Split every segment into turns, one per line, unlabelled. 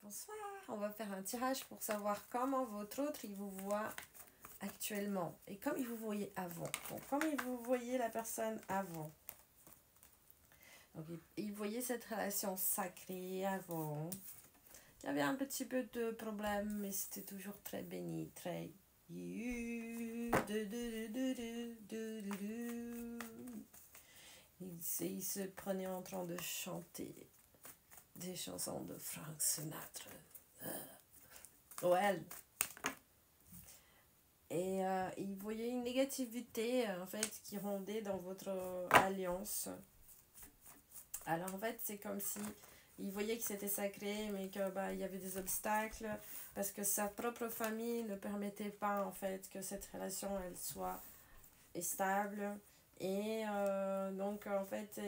Bonsoir, on va faire un tirage pour savoir comment votre autre il vous voit actuellement et comme il vous voyait avant. Donc, comme il vous voyait la personne avant. Donc, il voyait cette relation sacrée avant. Il y avait un petit peu de problème, mais c'était toujours très béni, très... Il se prenait en train de chanter des chansons de Frank Sinatra. Ouais. Et il voyait une négativité en fait qui rondait dans votre alliance. Alors en fait c'est comme si il voyait que c'était sacré mais que il y avait des obstacles parce que sa propre famille ne permettait pas en fait que cette relation elle soit stable. Et donc en fait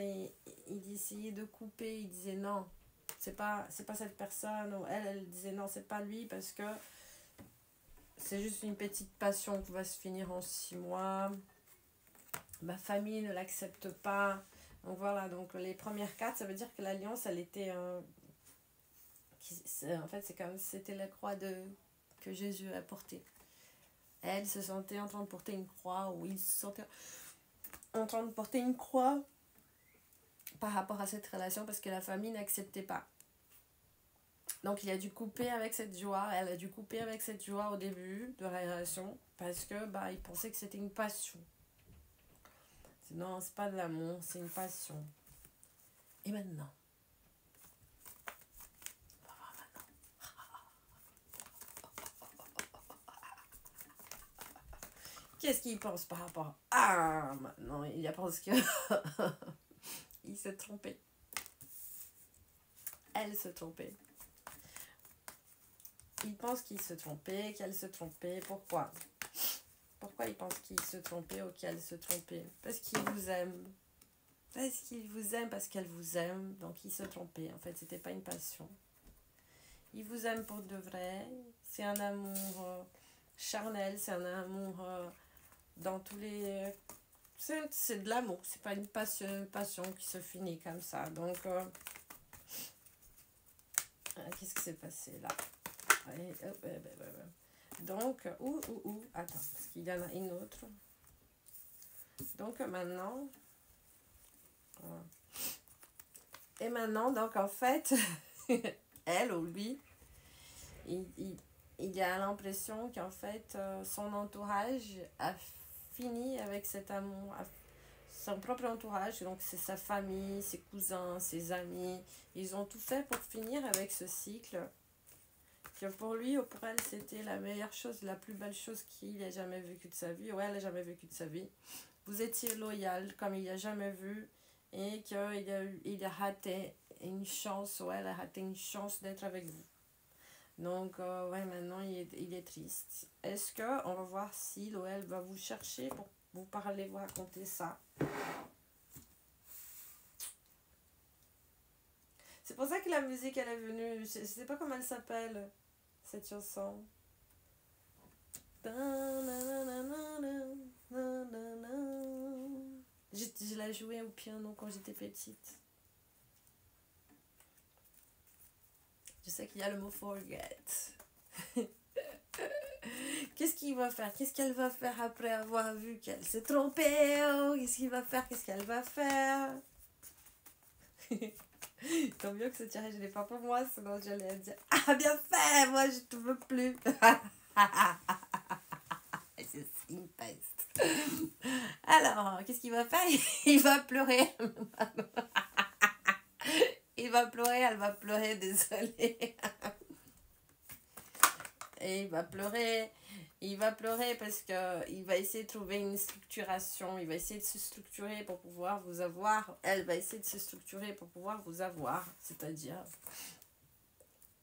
il essayait de couper, il disait non, c'est pas cette personne, ou elle disait non c'est pas lui parce que c'est juste une petite passion qui va se finir en 6 mois. Ma famille ne l'accepte pas. Donc voilà, donc les premières cartes, ça veut dire que l'alliance, elle était... en fait, c'est comme si c'était la croix que Jésus a portée. Elle se sentait en train de porter une croix, ou il se sentait en train de porter une croix par rapport à cette relation parce que la famille n'acceptait pas. Donc il a dû couper avec cette joie, elle a dû couper avec cette joie au début de la relation parce que il pensait que c'était une passion. Non, c'est pas de l'amour, c'est une passion. Et maintenant, on va voir maintenant. Qu'est-ce qu'il pense par rapport à maintenant? Il pense que il s'est trompé. Elle se trompait. Il pense qu'il se trompait, qu'elle se trompait. Pourquoi? Pourquoi il pense qu'il se trompait ou qu'elle se trompait? Parce qu'il vous aime. Parce qu'il vous aime, parce qu'elle vous aime. Donc il se trompait. En fait, c'était pas une passion. Il vous aime pour de vrai. C'est un amour charnel. C'est un amour dans tous les... C'est de l'amour. C'est pas une passion qui se finit comme ça. Donc, qu'est-ce qui s'est passé là? Allez, donc, attends, parce qu'il y en a une autre. Donc maintenant, et maintenant, donc en fait, elle ou lui, il a l'impression qu'en fait, son entourage a fini avec cet amour, son propre entourage, donc c'est sa famille, ses cousins, ses amis, ils ont tout fait pour finir avec ce cycle. Que pour lui ou pour elle, c'était la meilleure chose, la plus belle chose qu'il ait jamais vécue de sa vie, ou elle n'a jamais vécu de sa vie. Vous étiez loyal comme il n'a jamais vu, et qu'il a raté une chance, ou elle a raté une chance d'être avec vous. Donc, ouais, maintenant, il est triste. Est-ce que on va voir si ou elle va vous chercher pour vous parler, vous raconter ça? C'est pour ça que la musique, elle est venue. Je sais pas comment elle s'appelle, cette chanson. Je la jouais au piano quand j'étais petite. Je sais qu'il y a le mot forget. Qu'est-ce qu'il va faire? Qu'est-ce qu'elle va faire après avoir vu qu'elle s'est trompée? Qu'est-ce qu'il va faire? Qu'est-ce qu'elle va faire? Tant mieux que ce tirage n'est pas pour moi, sinon j'allais dire ah bien fait, moi je te veux plus. C'est une peste. Alors, qu'est-ce qu'il va faire? Il va pleurer. Il va pleurer, elle va pleurer, désolée. Et il va pleurer parce qu'il va essayer de trouver une structuration, il va essayer de se structurer pour pouvoir vous avoir, elle va essayer de se structurer pour pouvoir vous avoir, c'est-à-dire,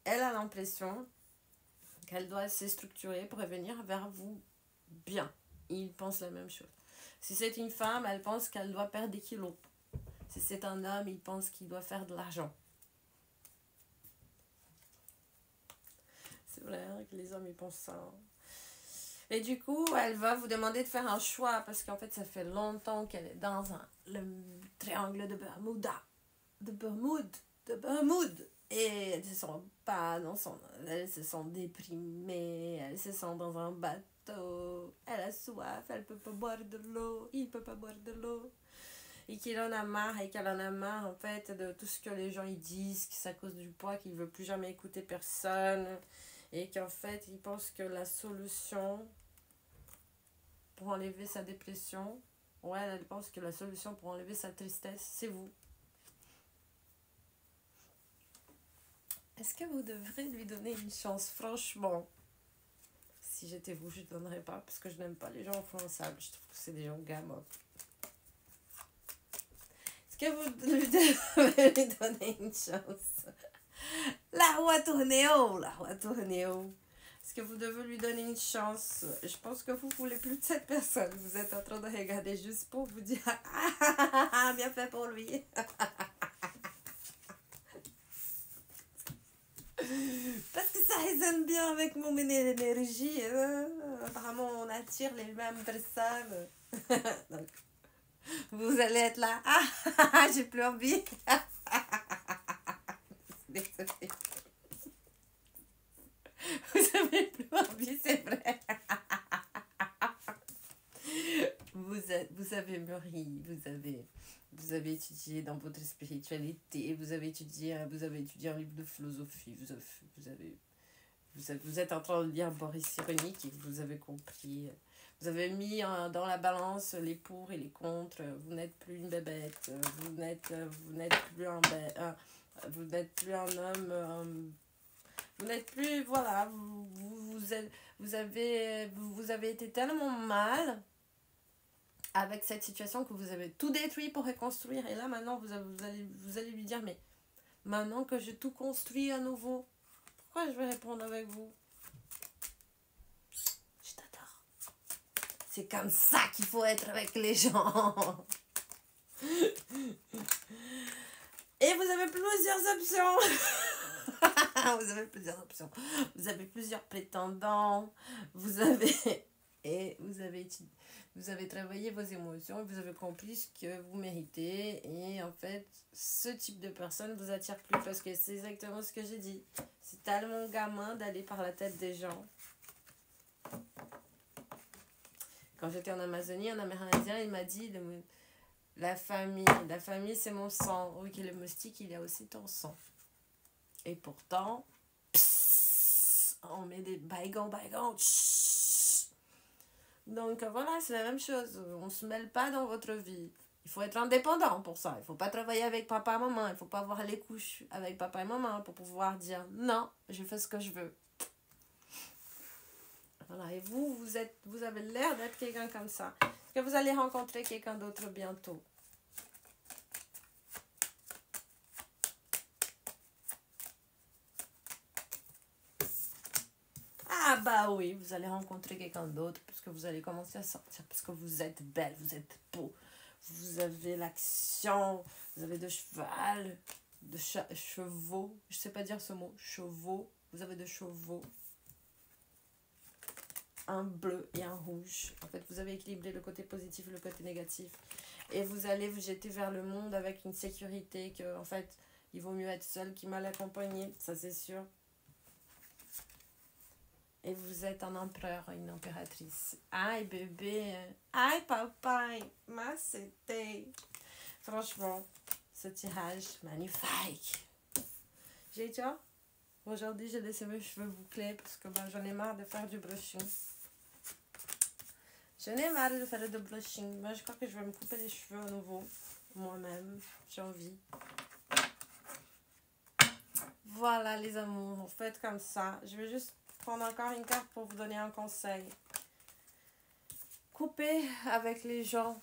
elle a l'impression qu'elle doit se structurer pour revenir vers vous bien. Il pense la même chose. Si c'est une femme, elle pense qu'elle doit perdre des kilos. Si c'est un homme, il pense qu'il doit faire de l'argent. C'est vrai que les hommes, ils pensent ça. Et du coup, elle va vous demander de faire un choix parce qu'en fait, ça fait longtemps qu'elle est dans le triangle de Bermuda. De Bermude. Et elles se sentent pas dans son... Elles se sentent déprimées, elles se sentent dans un bateau, elle a soif, elle peut pas boire de l'eau, il peut pas boire de l'eau. Et qu'il en a marre et qu'elle en a marre en fait de tout ce que les gens ils disent, que c'est à cause du poids, qu'il veut plus jamais écouter personne. Et qu'en fait, il pense que la solution pour enlever sa dépression, ouais, elle pense que la solution pour enlever sa tristesse, c'est vous. Est-ce que vous devrez lui donner une chance? Franchement, si j'étais vous, je ne donnerais pas parce que je n'aime pas les gens influençables. Je trouve que c'est des gens gamins. Est-ce que vous lui devez lui donner une chance? La roue a tourné haut, la roue a tourné haut. Est-ce que vous devez lui donner une chance? Je pense que vous voulez plus de cette personne. Vous êtes en train de regarder juste pour vous dire ah, bien fait pour lui. Parce que ça résonne bien avec mon énergie. Apparemment, on attire les mêmes personnes. Donc, vous allez être là. Ah, j'ai plus envie. Désolée. Vous avez plus envie, c'est vrai. Vous avez mûri, vous avez étudié dans votre spiritualité, vous avez étudié un livre de philosophie, vous êtes en train de lire Boris Cyrulnik et vous avez compris, vous avez mis dans la balance les pour et les contre, vous n'êtes plus une bébête, vous n'êtes plus vous n'êtes plus un homme, vous n'êtes plus, voilà, vous avez été tellement mal avec cette situation que vous avez tout détruit pour reconstruire. Et là, maintenant, vous allez lui dire, mais maintenant que j'ai tout construit à nouveau, pourquoi je vais répondre avec vous? Je t'adore. C'est comme ça qu'il faut être avec les gens. Et vous avez plusieurs options. Vous avez plusieurs options. Vous avez plusieurs prétendants. Vous avez travaillé vos émotions, vous avez compris ce que vous méritez et en fait, ce type de personne vous attire plus parce que c'est exactement ce que j'ai dit. C'est tellement gamin d'aller par la tête des gens. Quand j'étais en Amazonie, un Amérindien, il m'a dit la famille c'est mon sang. Oui, le moustique, il y a aussi ton sang. Et pourtant, on met des baigons. Donc voilà, c'est la même chose. On ne se mêle pas dans votre vie. Il faut être indépendant pour ça. Il ne faut pas travailler avec papa et maman. Il ne faut pas avoir les couches avec papa et maman pour pouvoir dire non, je fais ce que je veux. Voilà, et vous avez l'air d'être quelqu'un comme ça. Est-ce que vous allez rencontrer quelqu'un d'autre bientôt? Ah bah oui, vous allez rencontrer quelqu'un d'autre parce que vous allez commencer à sortir, parce que vous êtes belle, vous êtes beau, vous avez l'action, vous avez de cheval, chevaux, je sais pas dire ce mot, chevaux, vous avez de chevaux, un bleu et un rouge. En fait, vous avez équilibré le côté positif et le côté négatif. Et vous allez vous jeter vers le monde avec une sécurité que, en fait, il vaut mieux être seul qu'il mal accompagné, ça c'est sûr. Et vous êtes un empereur, une impératrice. Aïe bébé, aïe papa, ma c'était. Franchement, ce tirage magnifique. J'ai dit, aujourd'hui j'ai laissé mes cheveux bouclés parce que j'en ai marre de faire du brushing. J'en ai marre de faire du brushing. Moi je crois que je vais me couper les cheveux à nouveau. Moi-même, j'ai envie. Voilà les amours, faites comme ça. Je vais juste prendre encore une carte pour vous donner un conseil. Coupez avec les gens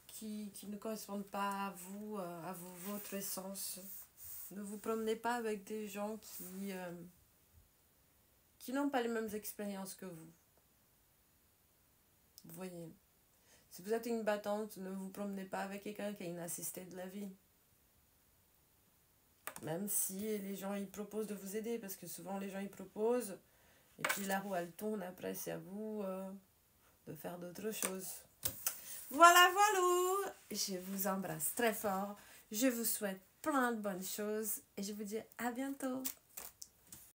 qui ne correspondent pas à vous, votre essence. Ne vous promenez pas avec des gens qui n'ont pas les mêmes expériences que vous. Vous voyez. Si vous êtes une battante, ne vous promenez pas avec quelqu'un qui a une assistée de la vie. Même si les gens ils proposent de vous aider, parce que souvent les gens ils proposent, et puis la roue elle tourne, après c'est à vous de faire d'autres choses. Voilà, voilà. Je vous embrasse très fort. Je vous souhaite plein de bonnes choses et je vous dis à bientôt.